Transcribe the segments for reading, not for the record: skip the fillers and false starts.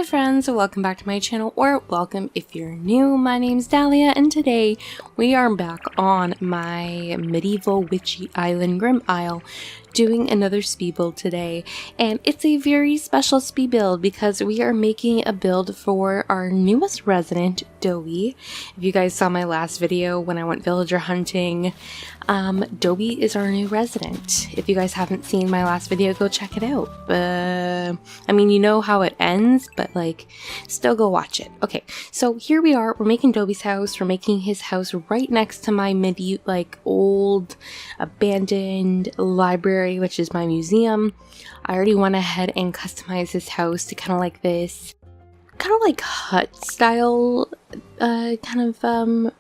Hi friends, welcome back to my channel, or welcome if you're new. My name's Dalia, and today we are back on my medieval witchy island Grim Isle doing another speed build today. And it's a very special speed build because we are making a build for our newest resident, Dobie. If you guys saw my last video when I went villager hunting, Dobie is our new resident. If you guys haven't seen my last video, go check it out. I mean, you know how it ends, but like, still go watch it. Okay, so here we are. We're making Dobie's house. We're making his house right next to my old abandoned library, which is my museum. I already went ahead and customized his house to kind of like this, kind of like hut style,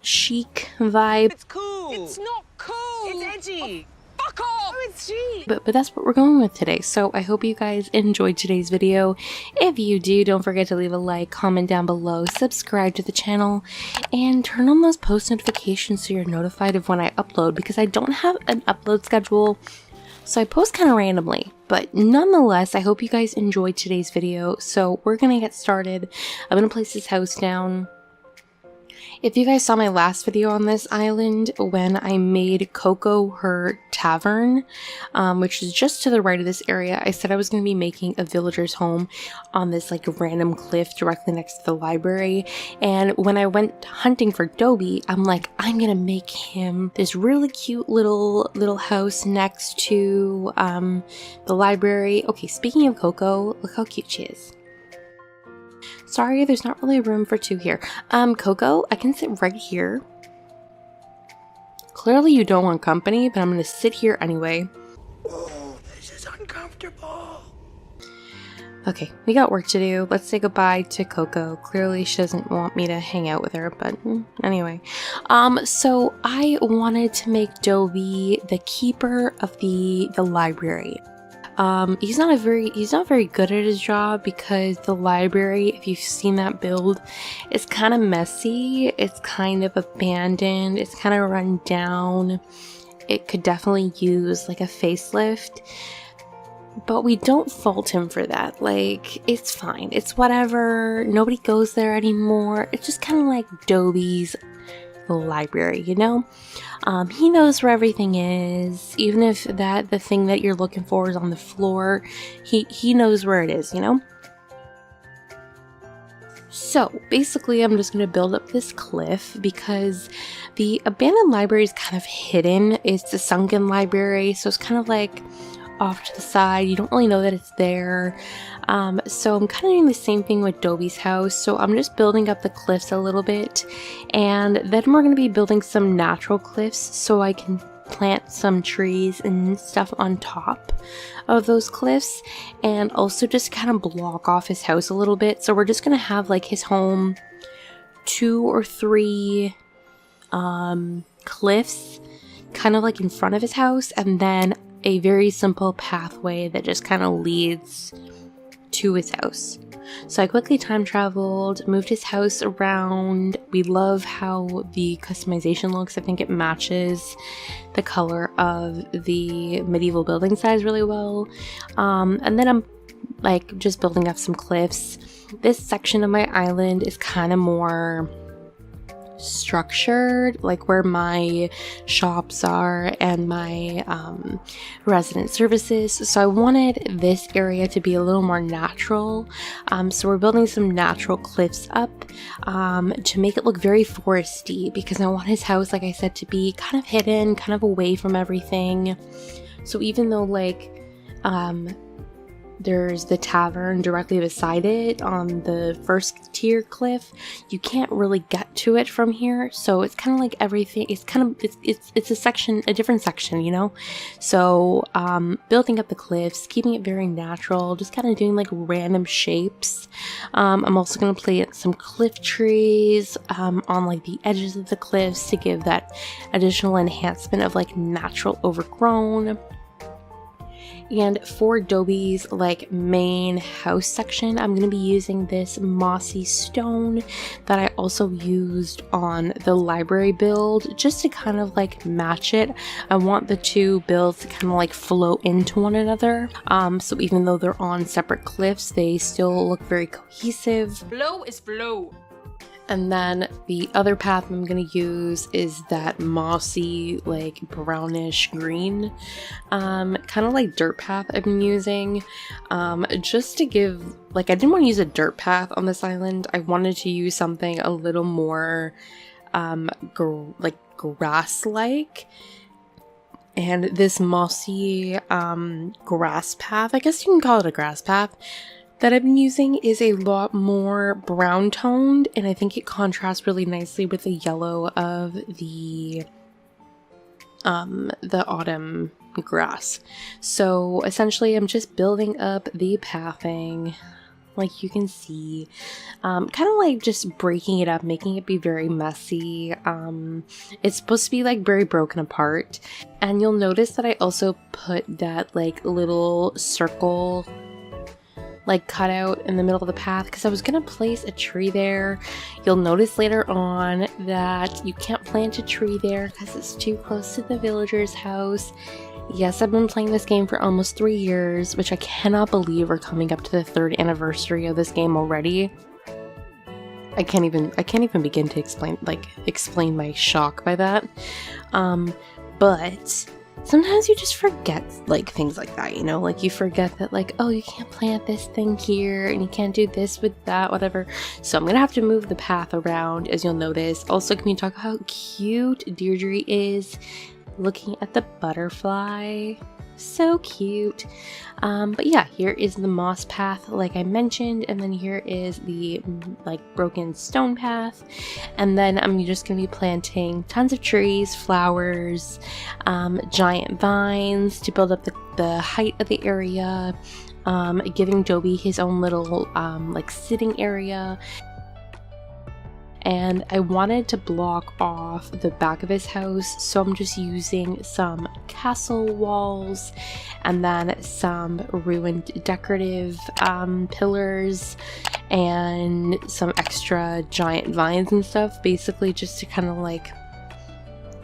chic vibe. It's cool. It's not cool. It's edgy. Oh, fuck off. Oh, it's cheap. But that's what we're going with today. So I hope you guys enjoyed today's video. If you do, don't forget to leave a like, comment down below, subscribe to the channel, and turn on those post notifications so you're notified of when I upload, because I don't have an upload schedule. So I post kind of randomly, but nonetheless, I hope you guys enjoyed today's video. So we're going to get started. I'm going to place this house down. If you guys saw my last video on this island when I made Coco her tavern, which is just to the right of this area, I said I was going to be making a villager's home on this like random cliff directly next to the library. And when I went hunting for Dobie, I'm like, I'm going to make him this really cute little house next to the library. Okay, speaking of Coco, look how cute she is. Sorry, there's not really room for two here. Coco, I can sit right here. Clearly you don't want company, but I'm gonna sit here anyway. Oh, this is uncomfortable. Okay, we got work to do. Let's say goodbye to Coco. Clearly she doesn't want me to hang out with her, but anyway. So I wanted to make Dobie the keeper of the library. He's not very good at his job because the library, if you've seen that build, is kind of messy. It's kind of abandoned. It's kind of run down. It could definitely use like a facelift, but we don't fault him for that. Like, it's fine. It's whatever. Nobody goes there anymore. It's just kind of like Dobie's library, you know? He knows where everything is, even if the thing that you're looking for is on the floor. He knows where it is, you know? So basically I'm just going to build up this cliff because the abandoned library is kind of hidden. It's a sunken library, so it's kind of like off to the side. You don't really know that it's there. So I'm kind of doing the same thing with Dobie's house. So I'm just building up the cliffs a little bit, and then we're going to be building some natural cliffs so I can plant some trees and stuff on top of those cliffs, and also just kind of block off his house a little bit. So we're just going to have like his home 2 or 3 cliffs kind of like in front of his house, and then a very simple pathway that just kind of leads to his house. So I quickly time traveled, moved his house around. We love how the customization looks. I think it matches the color of the medieval building size really well. And then I'm like just building up some cliffs. This section of my island is kind of more structured, like where my shops are and my resident services. So I wanted this area to be a little more natural. So we're building some natural cliffs up to make it look very foresty, because I want his house, like I said, to be kind of hidden, kind of away from everything. So even though like there's the tavern directly beside it on the first tier cliff, you can't really get to it from here. So it's kind of like everything, it's a section, a different section, you know? So building up the cliffs, keeping it very natural, just kind of doing like random shapes. I'm also going to plant some cliff trees on like the edges of the cliffs to give that additional enhancement of like natural overgrown. And for Dobie's like main house section, I'm going to be using this mossy stone that I also used on the library build just to kind of like match it. I want the two builds to kind of like flow into one another. So even though they're on separate cliffs, they still look very cohesive. Flow is flow. And then the other path I'm going to use is that mossy, like brownish green, kind of like dirt path I've been using, just to give, like I didn't want to use a dirt path on this island. I wanted to use something a little more, like grass-like. And this mossy, grass path, I guess you can call it a grass path, that I've been using is a lot more brown toned, and I think it contrasts really nicely with the yellow of the autumn grass. So essentially I'm just building up the pathing, like you can see, kind of like just breaking it up, making it be very messy. It's supposed to be like very broken apart, and you'll notice that I also put that like little circle like cut out in the middle of the path because I was gonna place a tree there. You'll notice later on that you can't plant a tree there because it's too close to the villager's house. Yes, I've been playing this game for almost 3 years, which I cannot believe we're coming up to the 3rd anniversary of this game already. I can't even begin to explain my shock by that. But sometimes you just forget like things like that, you know, like you forget that like, oh, you can't plant this thing here and you can't do this with that, whatever. So I'm gonna have to move the path around, as you'll notice. Also, can we talk about how cute Deirdre is looking at the butterfly? So cute. But yeah, here is the moss path like I mentioned, and then here is the like broken stone path, and then I'm just gonna be planting tons of trees, flowers, giant vines to build up the height of the area, giving Dobie his own little like sitting area. And I wanted to block off the back of his house, so I'm just using some castle walls and then some ruined decorative pillars and some extra giant vines and stuff, basically just to kind of like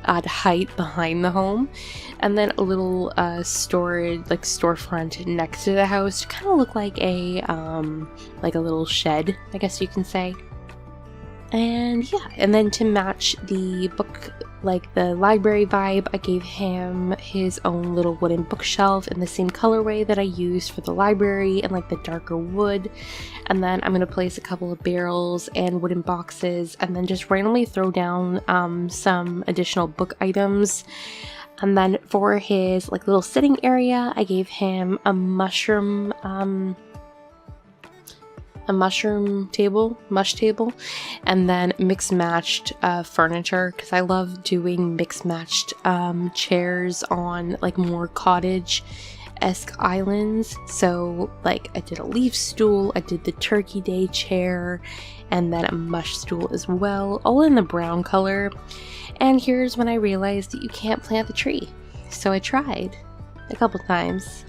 add height behind the home. And then a little storefront next to the house to kind of look like a little shed, I guess you can say. And yeah, and then to match the book, like the library vibe, I gave him his own little wooden bookshelf in the same colorway that I used for the library, and like the darker wood. And then I'm gonna place a couple of barrels and wooden boxes, and then just randomly throw down some additional book items. And then for his like little sitting area, I gave him a mush table, and then mixed-matched furniture, because I love doing mixed-matched chairs on like more cottage-esque islands. So like I did a leaf stool, I did the Turkey Day chair, and then a mush stool as well, all in the brown color. And here's when I realized that you can't plant the tree. So I tried a couple times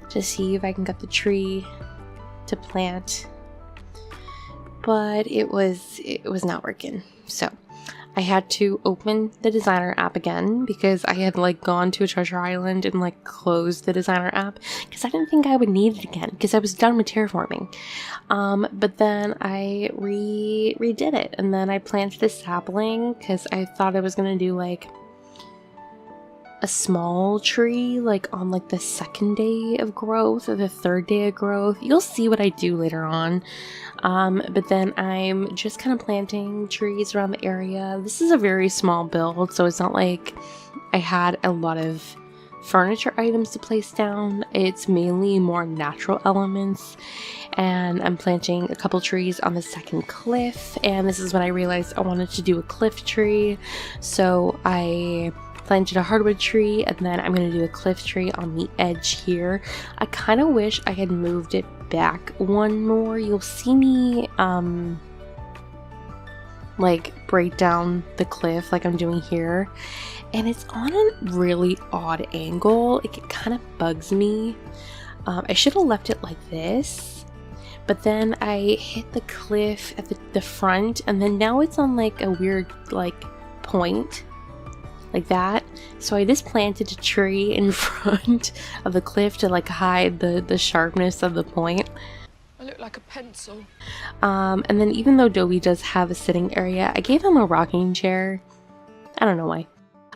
to see if I can get the tree to plant, but it was not working. So I had to open the designer app again, because I had like gone to a treasure island and like closed the designer app because I didn't think I would need it again because I was done with terraforming. But then I redid it, and then I planted a sapling because I thought I was gonna do like a small tree like on like the 2nd day of growth or the 3rd day of growth. You'll see what I do later on. But then I'm just kind of planting trees around the area. This is a very small build, so it's not like I had a lot of furniture items to place down. It's mainly more natural elements, and I'm planting a couple trees on the 2nd cliff, and this is when I realized I wanted to do a cliff tree, so I planted a hardwood tree, and then I'm going to do a cliff tree on the edge here. I kind of wish I had moved it back one more. You'll see me like break down the cliff like I'm doing here, and it's on a really odd angle. It kind of bugs me. I should have left it like this, but then I hit the cliff at the front, and then now it's on like a weird like point like that. So I just planted a tree in front of the cliff to like hide the sharpness of the point. I look like a pencil. And then even though Dobie does have a sitting area, I gave him a rocking chair. I don't know why.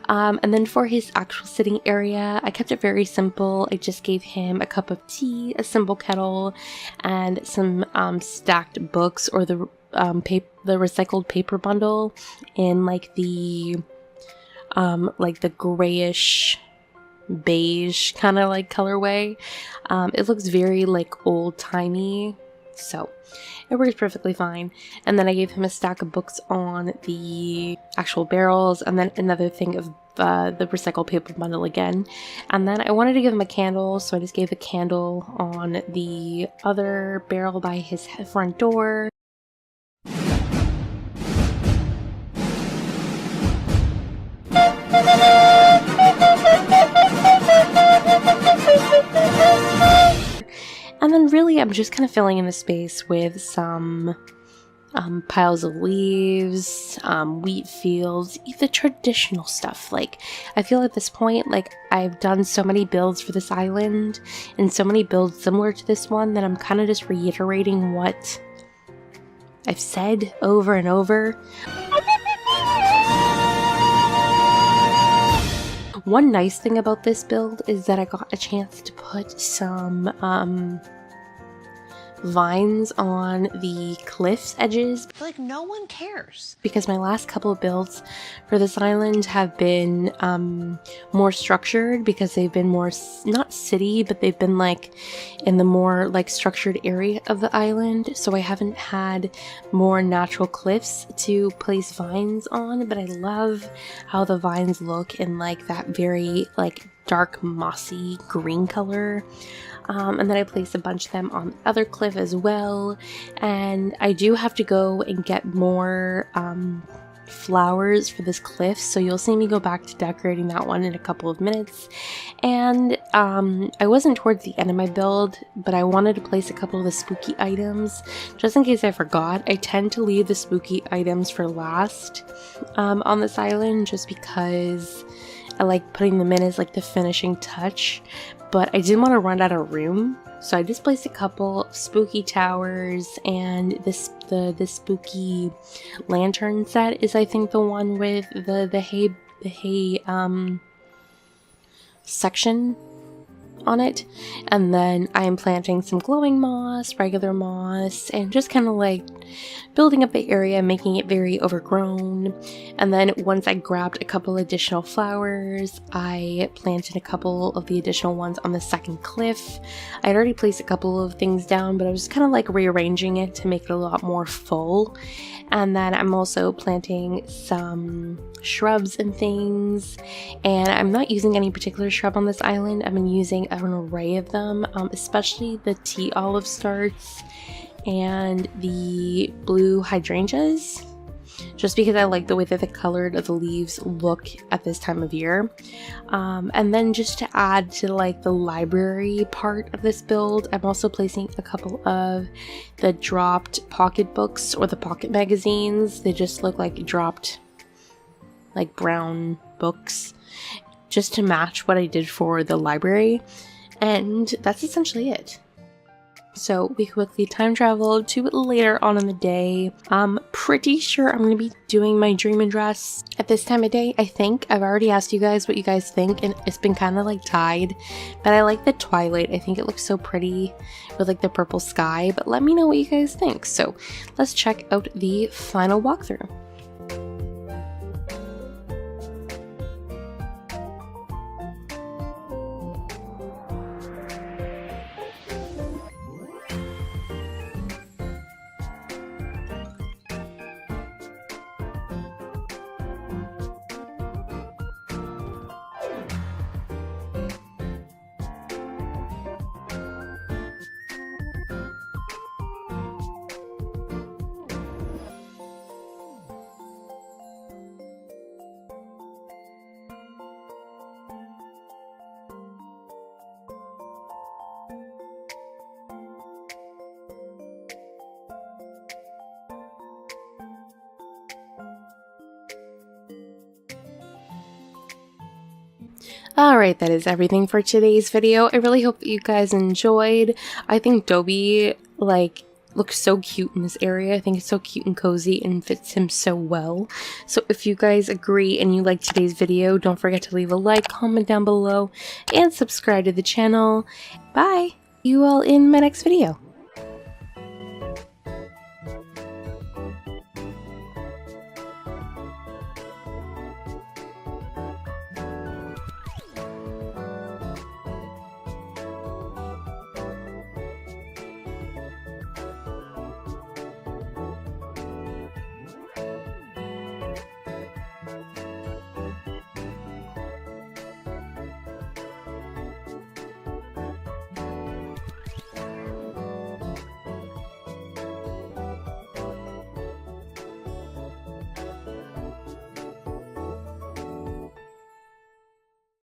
And then for his actual sitting area, I kept it very simple. I just gave him a cup of tea, a simple kettle, and some stacked books, or the recycled paper bundle in like the grayish beige kind of like colorway. It looks very like old-timey, so it works perfectly fine. And then I gave him a stack of books on the actual barrels, and then another thing of the recycled paper bundle again. And then I wanted to give him a candle, so I just gave a candle on the other barrel by his front door. And then really I'm just kind of filling in the space with some piles of leaves, wheat fields, the traditional stuff. Like, I feel at this point like I've done so many builds for this island and so many builds similar to this one that I'm kind of just reiterating what I've said over and over. One nice thing about this build is that I got a chance to put some vines on the cliff's edges. Like no one cares. Because my last couple of builds for this island have been more structured, because they've been more, not city, but they've been like in the more like structured area of the island. So I haven't had more natural cliffs to place vines on, but I love how the vines look in like that very like dark mossy green color. And then I placed a bunch of them on the other cliff as well. And I do have to go and get more flowers for this cliff, so you'll see me go back to decorating that one in a couple of minutes. And I wasn't towards the end of my build, but I wanted to place a couple of the spooky items just in case I forgot. I tend to leave the spooky items for last on this island, just because I like putting them in as like the finishing touch. But I didn't want to run out of room, so I just placed a couple of spooky towers, and the spooky lantern set is I think the one with the hay section on it. And then I am planting some glowing moss, regular moss, and just kind of like building up the area, making it very overgrown. And then once I grabbed a couple additional flowers, I planted a couple of the additional ones on the second cliff. I had already placed a couple of things down, but I was just kind of like rearranging it to make it a lot more full. And then I'm also planting some shrubs and things, and I'm not using any particular shrub on this island. I've been using an array of them, especially the tea olive starts and the blue hydrangeas, just because I like the way that the color of the leaves look at this time of year. And then just to add to like the library part of this build, I'm also placing a couple of the dropped pocket books, or the pocket magazines. They just look like dropped like brown books, just to match what I did for the library. And that's essentially it. So we quickly time traveled to later on in the day. I'm pretty sure I'm going to be doing my dream address at this time of day, I think. I've already asked you guys what you guys think, and it's been kind of like tied. But I like the twilight. I think it looks so pretty with like the purple sky. But let me know what you guys think. So let's check out the final walkthrough. Alright, that is everything for today's video. I really hope you guys enjoyed. I think Dobie, like, looks so cute in this area. I think it's so cute and cozy and fits him so well. So if you guys agree and you like today's video, don't forget to leave a like, comment down below, and subscribe to the channel. Bye! See you all in my next video.